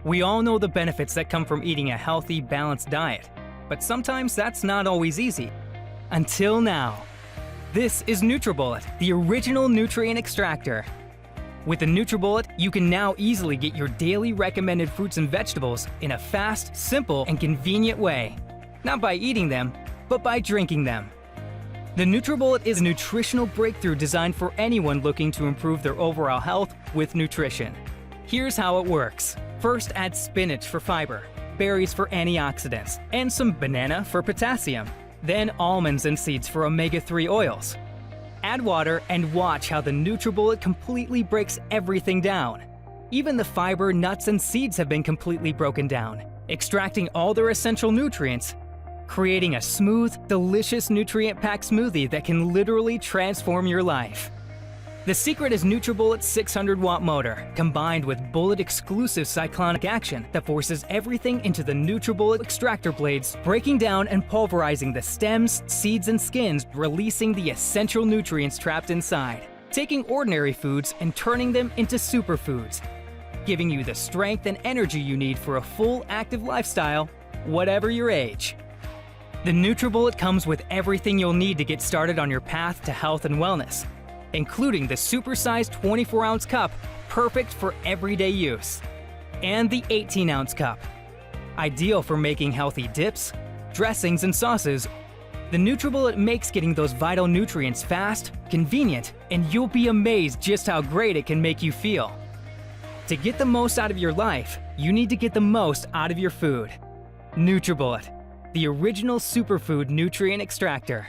We all know the benefits that come from eating a healthy, balanced diet, but sometimes that's not always easy. Until now. This is Nutribullet, the original nutrient extractor. With the Nutribullet, you can now easily get your daily recommended fruits and vegetables in a fast, simple, and convenient way. Not by eating them, but by drinking them. The Nutribullet is a nutritional breakthrough designed for anyone looking to improve their overall health with nutrition. Here's how it works. First, add spinach for fiber, berries for antioxidants, and some banana for potassium. Then almonds and seeds for omega-3 oils. Add water and watch how the Nutribullet completely breaks everything down. Even the fiber, nuts, and seeds have been completely broken down, extracting all their essential nutrients, creating a smooth, delicious nutrient-packed smoothie that can literally transform your life. The secret is Nutribullet's 600-watt motor, combined with bullet-exclusive cyclonic action that forces everything into the Nutribullet extractor blades, breaking down and pulverizing the stems, seeds, and skins, releasing the essential nutrients trapped inside, taking ordinary foods and turning them into superfoods, giving you the strength and energy you need for a full, active lifestyle, whatever your age. The Nutribullet comes with everything you'll need to get started on your path to health and wellness, including the supersized 24-ounce cup, perfect for everyday use, and the 18-ounce cup, ideal for making healthy dips, dressings, and sauces. The Nutribullet makes getting those vital nutrients fast, convenient, and you'll be amazed just how great it can make you feel. To get the most out of your life, you need to get the most out of your food. Nutribullet, the original superfood nutrient extractor.